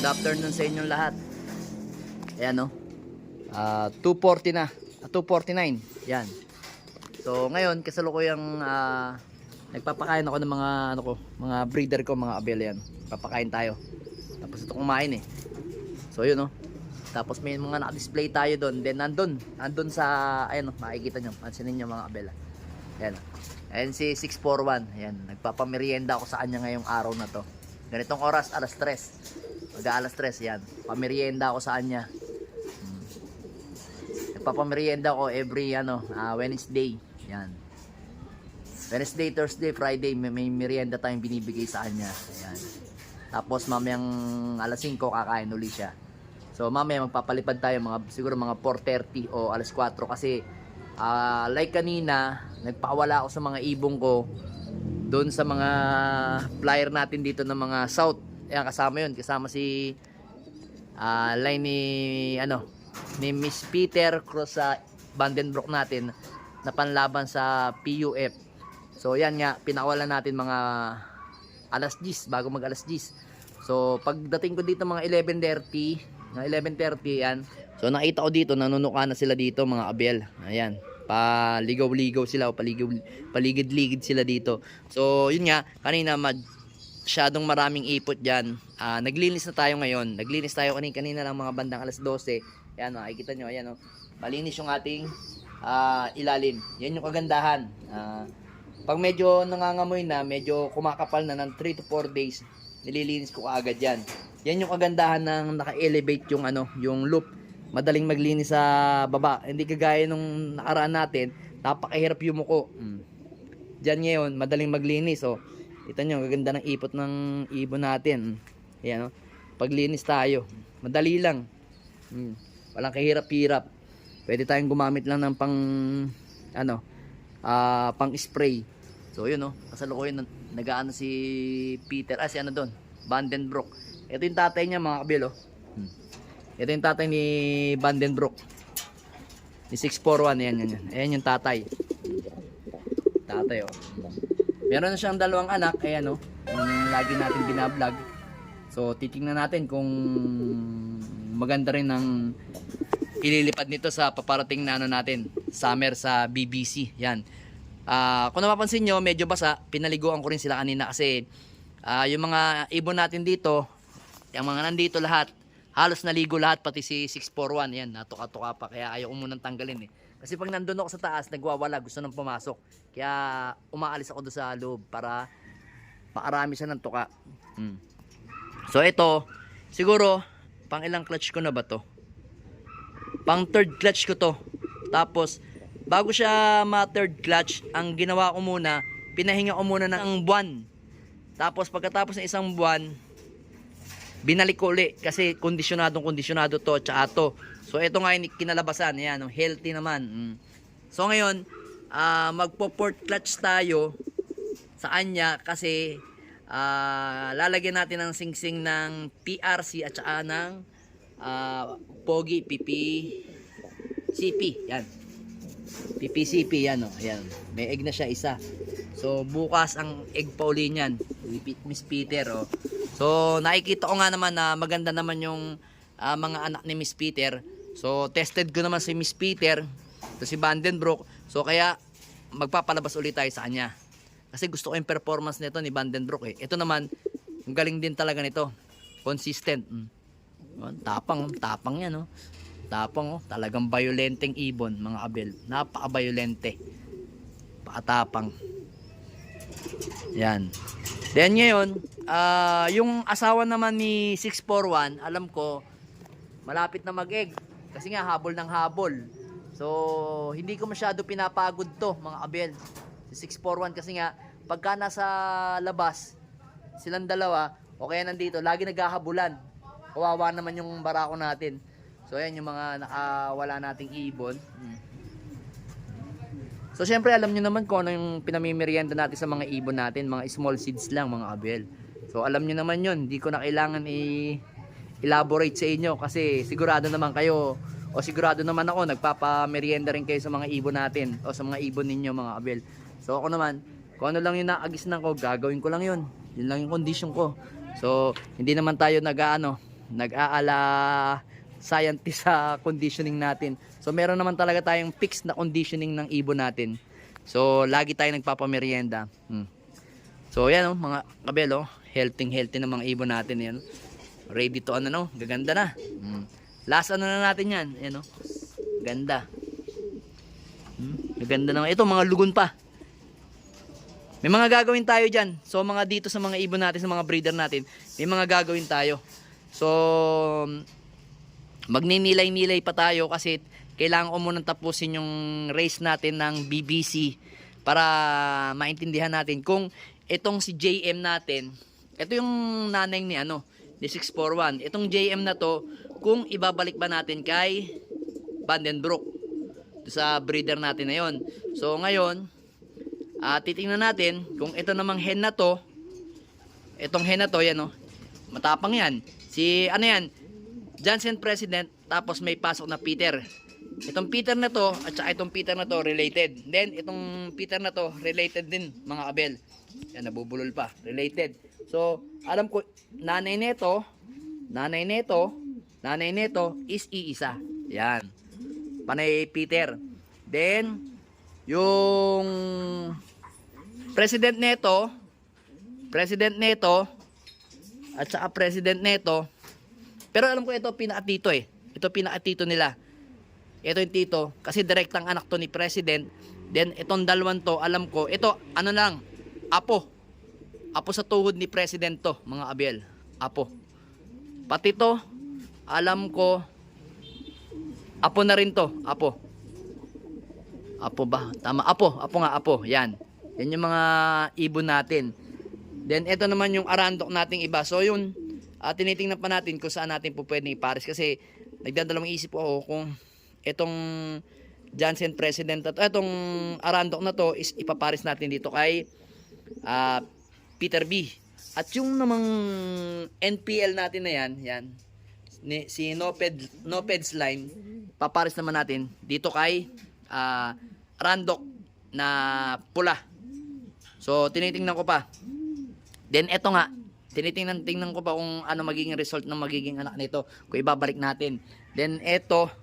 Good afternoon sa inyong lahat. Ayan no. 240 na. 249. Yan. So ngayon kasalukuyang nagpapakain ako ng mga mga breeder ko, mga abel yan. Papakain tayo. Tapos ito kumain eh. So yun no. Tapos may mga naka-display tayo doon. Then andun sa ayan no, makikita nyo. Pansinin nyo mga abel. Ayan. Ayan si 641. Ayan, nagpapamerienda ako sa kanya ngayong araw na to. Ganitong oras, alas 3. Mag-alas 3 yan. Pamerienda ako sa kanya. Nagpapamerienda ako every Wednesday. Yan. Wednesday, Thursday, Friday may merienda tayong binibigay sa kanya. Ayan. Tapos mamayang alas 5 kakain uli siya. So mamaya magpapalipad tayo siguro mga 4:30 o alas 4 kasi like kanina nagpawala ako sa mga ibong ko doon sa mga flyer natin dito ng mga south. Ayan, kasama yun, kasama si line ni Miss Peter cross sa Vandenbroek natin na panlaban sa PUF. So yan nga, pinakawalan natin mga alas 10 bago mag alas 10. So pagdating ko dito mga 11:30 yan. So nakita ko dito nanunuka na sila dito mga abel. Ayan, paligaw-ligaw sila o paligid-ligid sila dito. So yun nga, kanina masyadong maraming ipot dyan. Naglinis na tayo ngayon. Naglinis tayo kanina lang mga bandang alas 12. Ayan, makikita nyo, ayan, malinis yung ating ilalim. Yan yung kagandahan. Pag medyo nangangamoy na, medyo kumakapal na ng 3 to 4 days, nililinis ko kaagad yan. Yan yung kagandahan ng naka-elevate yung loop. Madaling maglinis sa baba. Hindi kagaya nung nakaraan natin, napakahirap yumuko. Diyan ngayon, madaling maglinis. Oh. Kita nyo, gaganda ng ipot ng ibon natin. Ayan, paglinis tayo. Madali lang. Walang kahirap-hirap. Pwede tayong gumamit lang ng pang spray. So yun kasalukuyan nag-aano si Peter, si doon, Vandenbroek. Ito yung tatay niya mga kabilo. Ito yung tatay ni Vandenbroek. Ni 641, yan. Ayan yung tatay. Tatay Meron na siyang dalawang anak, ayan yung lagi natin binablog. So titingnan natin kung maganda rin ang ililipad nito sa paparating na natin, summer sa BBC. Yan. Kung napapansin nyo, medyo basa. Pinaliguan ko rin sila kanina kasi yung mga ibon natin dito, yung mga nandito lahat, halos naligo lahat, pati si 641. Yan, natuka-tuka pa. Kaya ayaw ko munang tanggalin eh. Kasi pag nandun ako sa taas, nagwawala, gusto nang pumasok. Kaya umaalis ako doon sa loob para makarami siya ng tuka. So ito, siguro, pang ilang clutch ko na ba to? Pang third clutch ko to. Tapos bago siya ma-third clutch, ang ginawa ko muna, pinahinga ko muna ng buwan. Tapos pagkatapos ng isang buwan, binalik ko uli kasi kondisyonado to, tsaka to. So ito nga yung kinalabasan, yan, healthy naman. So ngayon, magpo-port clutch tayo sa kanya kasi lalagyan natin ng singsing ng PRC at saka ng Pogi PPCP. Yan. PPCP yan ayan. May egg na siya isa. So bukas ang egg pa uli niyan. Miss Peter So nakikita ko nga naman na maganda naman yung mga anak ni Miss Peter. So tested ko naman si Miss Peter, to si Vandenbroek. So kaya magpapalabas ulit tayo sa kanya. Kasi gusto ko yung performance nito ni Vandenbroek Ito naman, ang galing din talaga nito. Consistent. Tapang yan Tapang talagang violenteng ibon mga abel. Napaka-violente. Pakatapang. Yan. Then ngayon, yung asawa naman ni 641, alam ko malapit na mag-egg kasi nga habol ng habol. So hindi ko masyado pinapagod to mga abel. Si 641 kasi nga pagka nasa labas silang dalawa o kaya nandito lagi naghahabulan. Kawawa naman yung barako natin. So ayan yung mga nakawala nating ibon. So syempre alam nyo naman kung ano yung pinamimerienda natin sa mga ibon natin. Mga small seeds lang mga abel. So alam nyo naman yun. Hindi ko na kailangan elaborate sa inyo. Kasi sigurado naman kayo o sigurado naman ako nagpapamerienda rin kayo sa mga ibon natin o sa mga ibon ninyo mga abel. So ako naman, kung ano lang yung naagisnan ko, gagawin ko lang yun. Yun lang yung condition ko. So hindi naman tayo nag-aala scientist sa conditioning natin. So meron naman talaga tayong fixed na conditioning ng ibon natin. So lagi tayong nagpapamerienda. So yan oh, mga kabel oh, healthy ng mga ibon natin yan. Ready to ano no, gaganda na. Last ano na natin yan, yan oh. Ganda. Gaganda naman. Ito mga lugon pa. May mga gagawin tayo dyan. So mga dito sa mga ibon natin, sa mga breeder natin, may mga gagawin tayo. So magninilay-nilay pa tayo kasi kailangan ko munang tapusin yung race natin ng BBC para maintindihan natin kung itong si JM natin, ito yung nanay ni ano, ni 641. Itong JM na to, kung ibabalik ba natin kay Vandenbroek sa breeder natin na yon. So ngayon, titingnan natin kung ito namang hen na to, itong hen na to, yan oh, matapang yan. Si ano yan, Johnson President, tapos may pasok na Peter. Itong Peter na to, at saka itong Peter na to, related. Then, itong Peter na to, related din, mga kabel. Yan, nabubulol pa. Related. So, alam ko, nanay neto is iisa. Yan. Panay Peter. Then, yung president neto, at saka president neto, pero alam ko ito pinakatito eh. Ito pinakatito nila. Ito yung tito kasi direktang anak to ni president. Then itong dalawang to, alam ko, ito ano lang, apo. Apo sa tuhod ni president to, mga abel. Apo. Pati to, alam ko, apo na rin to, apo. Apo ba? Tama, apo nga, apo. Yan. Yan yung mga ibon natin. Then ito naman yung arandok nating iba. So yun, tinitingnan pa natin kung saan natin po pwedeng ipares kasi nagdadalawang isip ako kung itong Johnson President at itong arandok na to is ipapares natin dito kay Peter B. At yung namang NPL natin na yan si Noped's line, papares naman natin dito kay arandok na pula. So tinitingnan ko pa. Then eto nga, tingnan ko pa kung ano magiging result ng magiging anak nito kung ibabalik natin. Then eto,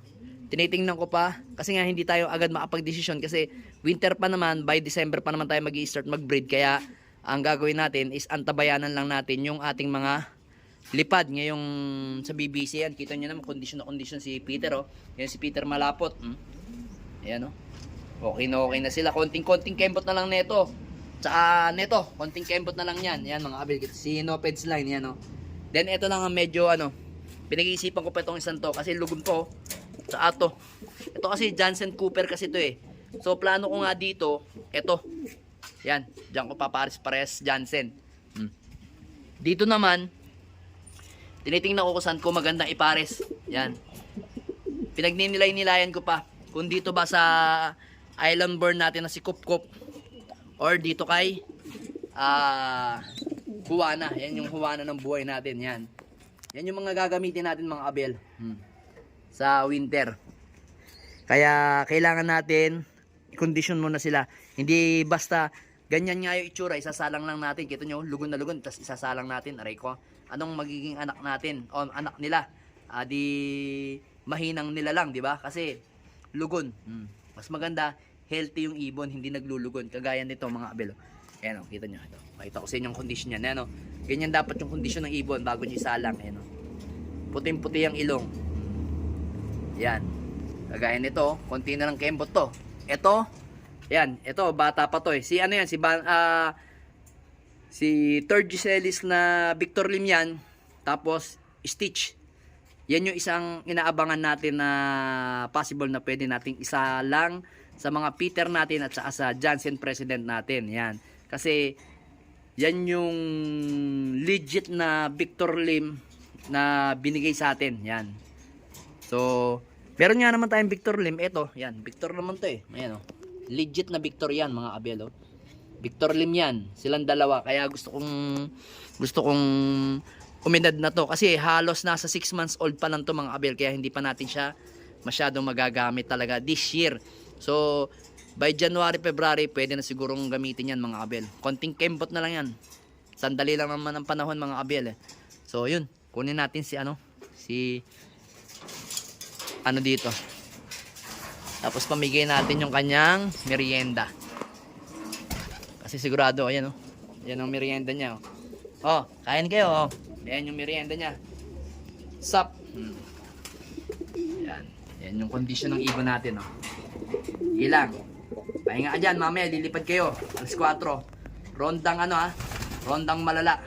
tinitingnan ko pa kasi nga hindi tayo agad makapag-desisyon kasi winter pa naman, by December pa naman tayo mag-i-start mag-breed. Kaya ang gagawin natin is antabayanan lang natin yung ating mga lipad ngayong sa BBC. Yan, kita nyo naman condition na condition si Peter oh. Yan si Peter malapot. Ayan oh. Okay na sila. Konting kembot na lang neto. Tsaka neto, konting kembot na lang yan. Yan mga kabil, si Noped's line yan oh. Then ito lang ang medyo ano, pinag-iisipan ko pa itong isang to kasi lugom to. Tsaka to. Ito kasi Johnson Cooper kasi to eh. So plano ko nga dito, ito. Yan, diyan ko papares-pares Johnson. Dito naman, tinitingnan ko kung saan ko magandang ipares. Yan. Pinagninilay-nilayan ko pa kung dito ba sa island born natin na si Kup-Kup or dito kay Juana. Yan yung Juana ng buhay natin. Yan. Yan yung mga gagamitin natin mga abel sa winter. Kaya kailangan natin i-condition muna sila. Hindi basta ganyan nga yung itsura, isasalang lang natin. Kita nyo, lugon na lugon, tapos isasalang natin. Aray ko, anong magiging anak natin o anak nila? Di mahinang nila lang, di ba? Kasi lugon. Mas maganda, healthy yung ibon, hindi naglulugon. Kagaya nito mga abelo. Ayan o, kita nyo. Ito. Pakita ko sa inyo yung condition yan. Ayan o. Ganyan dapat yung condition ng ibon bago nyo isalang. Ayan o. Puting-puti ang ilong. Yan. Kagaya nito, konti na lang kembot to. Ito, yan. Ito, bata pa to eh. Si ano yan, si third Giselis na Victor Lim yan. Tapos, Stitch. Yan yung isang inaabangan natin na possible na pwede nating isa lang sa mga Peter natin at saka sa Johnson President natin. Yan. Kasi yan yung legit na Victor Lim na binigay sa atin. Yan. So, meron nga naman tayong Victor Lim. Ito, yan. Victor naman to eh. Ayan o. Legit na Victor yan mga abelo. Victor Lim yan. Silang dalawa. Kaya gusto kong umedad na to. Kasi halos nasa 6 months old pa lang to mga abel. Kaya hindi pa natin siya masyadong magagamit talaga this year. So, by January, February, pwede na sigurong gamitin yan mga abel. Konting kembot na lang yan. Sandali lang naman ang panahon mga abel eh. So, yun. Kunin natin si ano. si ano dito. Tapos pamigay natin yung kanyang merienda. Kasi sigurado, ayan oh. Yan ang merienda niya oh. Oh, kain kayo oh. Ayan yung merienda niya. Sup. Yan. Yan yung condition ng ibon natin oh. Ilang. Pahinga ka dyan, mamaya lilipad kayo. Alas 4. Rondang ano ha. Rondang malala.